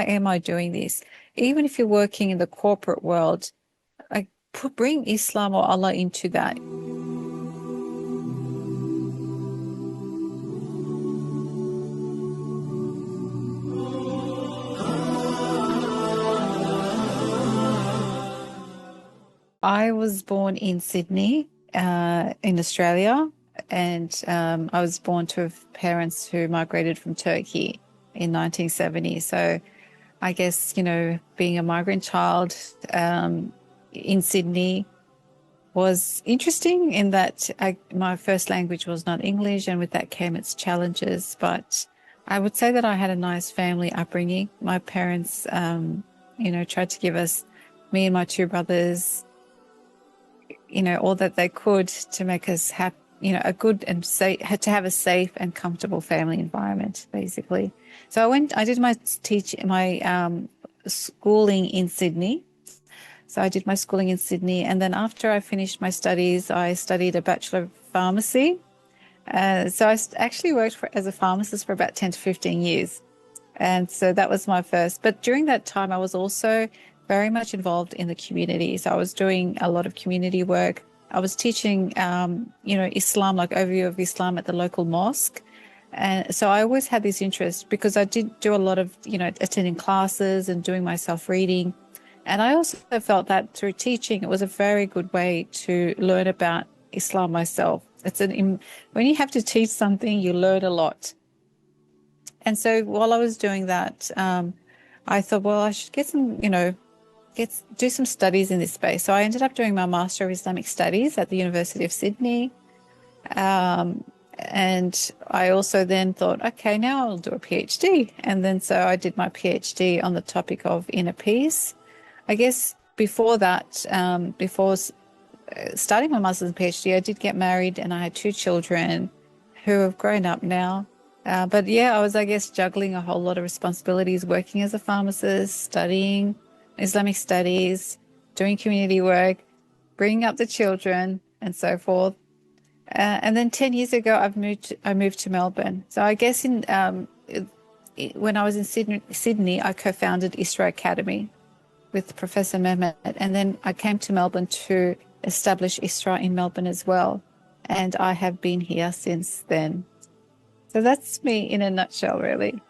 am I doing this? Even if you're working in the corporate world, like bring Islam or Allah into that. I was born in Sydney, in Australia, and I was born to parents who migrated from Turkey in 1970. So I guess, being a migrant child in Sydney was interesting in that my first language was not English, and with that came its challenges. But I would say that I had a nice family upbringing. My parents, tried to give us, me and my two brothers, all that they could to make us have, a good and safe, had to have a safe and comfortable family environment, basically. So I did my schooling in Sydney. So I did my schooling in Sydney. And then after I finished my studies, I studied a Bachelor of Pharmacy. So I actually worked as a pharmacist for about 10 to 15 years. And so that was my first. But during that time, I was also very much involved in the community. So I was doing a lot of community work. I was teaching, Islam, like overview of Islam at the local mosque. And so I always had this interest because I did do a lot of, attending classes and doing my self-reading. And I also felt that through teaching, it was a very good way to learn about Islam myself. When you have to teach something, you learn a lot. And so while I was doing that, I thought, well, I should get some, do some studies in this space. So I ended up doing my Master of Islamic Studies at the University of Sydney. And I also then thought, okay, now I'll do a PhD. And then so I did my PhD on the topic of inner peace. I guess before that, before starting my master's and PhD, I did get married and I had two children who have grown up now. But yeah, I was, I guess, juggling a whole lot of responsibilities, working as a pharmacist, studying Islamic studies, doing community work, bringing up the children and so forth. And then 10 years ago, I moved to Melbourne. So I guess when I was in Sydney, I co-founded ISRA Academy with Professor Mehmet. And then I came to Melbourne to establish ISRA in Melbourne as well. And I have been here since then. So that's me in a nutshell, really.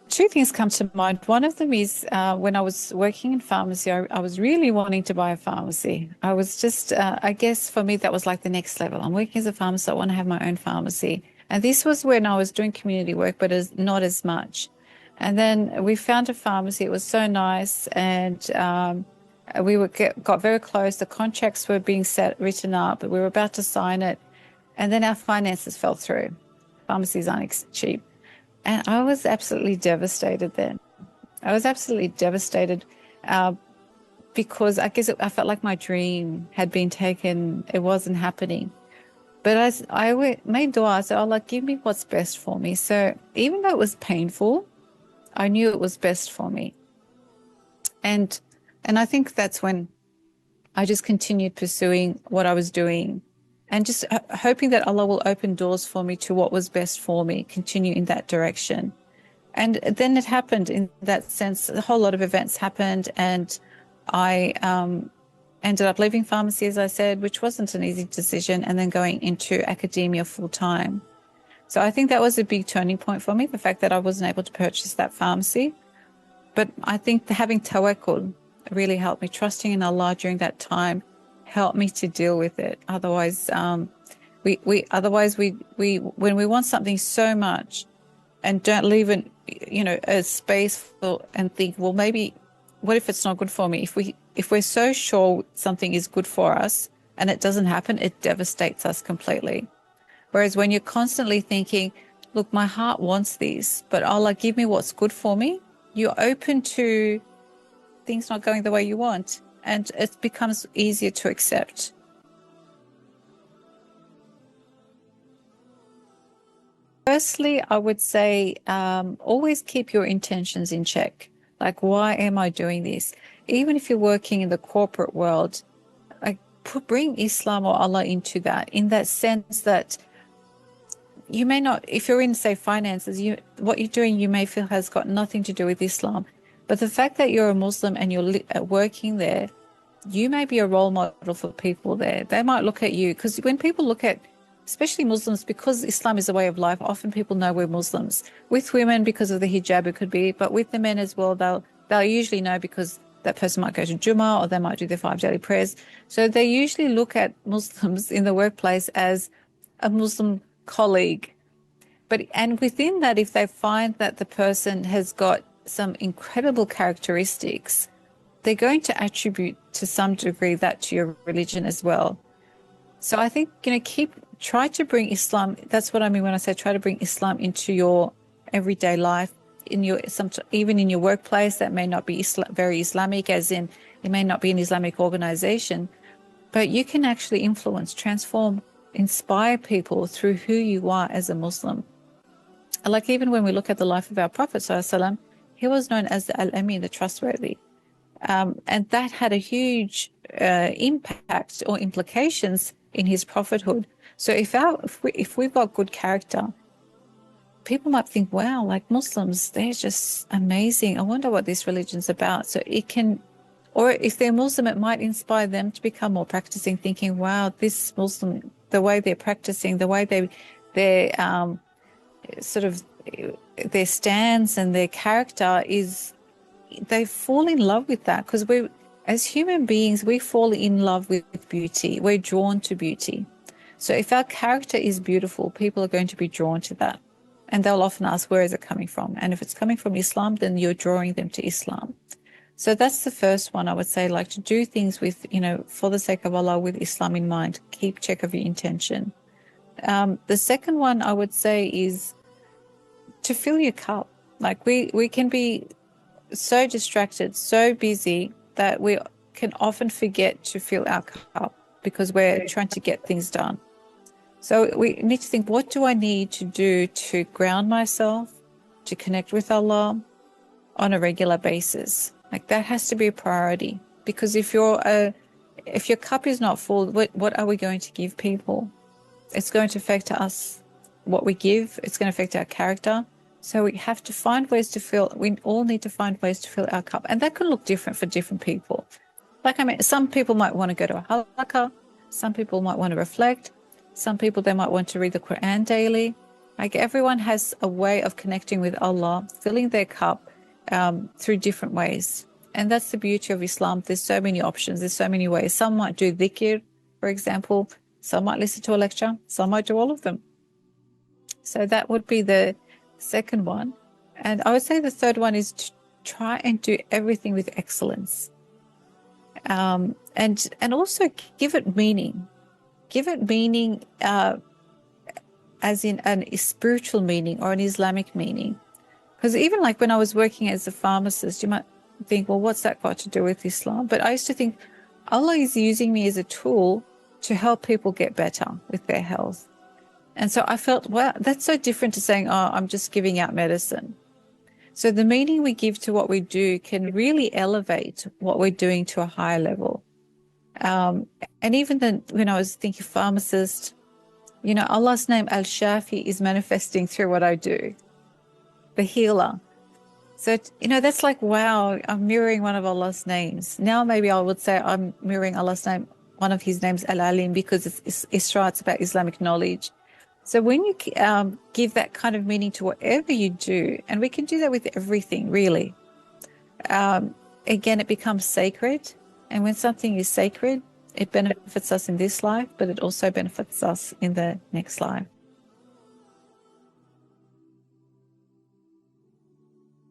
Two things come to mind. One of them is when I was working in pharmacy, I was really wanting to buy a pharmacy. I was just, I guess for me, that was like the next level. I'm working as a pharmacist. I want to have my own pharmacy. And this was when I was doing community work, but not as much. And then we found a pharmacy. It was so nice. And got very close. The contracts were being written up. We were about to sign it. And then our finances fell through. Pharmacies aren't cheap. And I was absolutely devastated then. I was absolutely devastated because I guess I felt like my dream had been taken. It wasn't happening. But I made dua. I said, Allah, give me what's best for me. So even though it was painful, I knew it was best for me. And I think that's when I just continued pursuing what I was doing and just hoping that Allah will open doors for me to what was best for me, continue in that direction. And then it happened in that sense. A whole lot of events happened, and I ended up leaving pharmacy, as I said, which wasn't an easy decision, and then going into academia full time. So I think that was a big turning point for me, the fact that I wasn't able to purchase that pharmacy. But I think having tawakkul really helped me. Trusting in Allah during that time helped me to deal with it. Otherwise, we when we want something so much and don't leave it, a space for and think, well, maybe what if it's not good for me? If we're so sure something is good for us and it doesn't happen, it devastates us completely. Whereas when you're constantly thinking, look, my heart wants this, but Allah, give me what's good for me, you're open to things not going the way you want, and it becomes easier to accept. Firstly, I would say always keep your intentions in check. Like, why am I doing this? Even if you're working in the corporate world, like bring Islam or Allah into that, in that sense that you may not, if you're in, say, finances, what you're doing you may feel has got nothing to do with Islam. But the fact that you're a Muslim and you're working there, you may be a role model for people there. They might look at you, because when people look at, especially Muslims, because Islam is a way of life, often people know we're Muslims. With women, because of the hijab, it could be, but with the men as well, they'll usually know because that person might go to Jummah or they might do their 5 daily prayers. So they usually look at Muslims in the workplace as a Muslim colleague. And within that, if they find that the person has got some incredible characteristics, they're going to attribute to some degree that to your religion as well. So I think, try to bring Islam. That's what I mean when I say try to bring Islam into your everyday life, even in your workplace. That may not be very Islamic, as in it may not be an Islamic organization, but you can actually influence, transform, inspire people through who you are as a Muslim. Like even when we look at the life of our Prophet ﷺ, he was known as the Al-Amin, the trustworthy. And that had a huge impact or implications in his prophethood. So if we've got good character, people might think, wow, like Muslims, they're just amazing. I wonder what this religion's about. So it can, or if they're Muslim, it might inspire them to become more practicing, thinking, wow, this Muslim, the way they're practicing, the way they're sort of their stance and their character is, they fall in love with that, because as human beings, we fall in love with beauty. We're drawn to beauty. So if our character is beautiful, people are going to be drawn to that. And they'll often ask, where is it coming from? And if it's coming from Islam, then you're drawing them to Islam. So that's the first one I would say, like to do things with, for the sake of Allah, with Islam in mind. Keep check of your intention. The second one I would say is to fill your cup. Like we can be so distracted, so busy that we can often forget to fill our cup because we're trying to get things done. So we need to think, what do I need to do to ground myself, to connect with Allah on a regular basis? Like that has to be a priority, because if your cup is not full, what are we going to give people? It's going to affect us, what we give. It's going to affect our character. So we have to find ways to fill. We all need to find ways to fill our cup, and that can look different for different people. Like some people might want to go to a halaqah. Some people might want to reflect. Some people, they might want to read the Quran daily. Like everyone has a way of connecting with Allah, filling their cup through different ways. And that's the beauty of Islam. There's so many options. There's so many ways. Some might do dhikr, for example. Some might listen to a lecture. Some might do all of them. So that would be the second one. And I would say the third one is to try and do everything with excellence. And also give it meaning. Give it meaning as in a spiritual meaning or an Islamic meaning. Because even like when I was working as a pharmacist, you might think, well, what's that got to do with Islam? But I used to think Allah is using me as a tool to help people get better with their health. And so I felt, well, that's so different to saying, oh, I'm just giving out medicine. So the meaning we give to what we do can really elevate what we're doing to a higher level. And even then, when I was thinking pharmacist, Allah's name Al-Shafi is manifesting through what I do, the healer. So, that's like, wow, I'm mirroring one of Allah's names. Now maybe I would say I'm mirroring Allah's name, one of his names, Al-Alim, because it's Isra, it's about Islamic knowledge. So when you give that kind of meaning to whatever you do, and we can do that with everything, really, again, it becomes sacred. And when something is sacred, it benefits us in this life, but it also benefits us in the next life.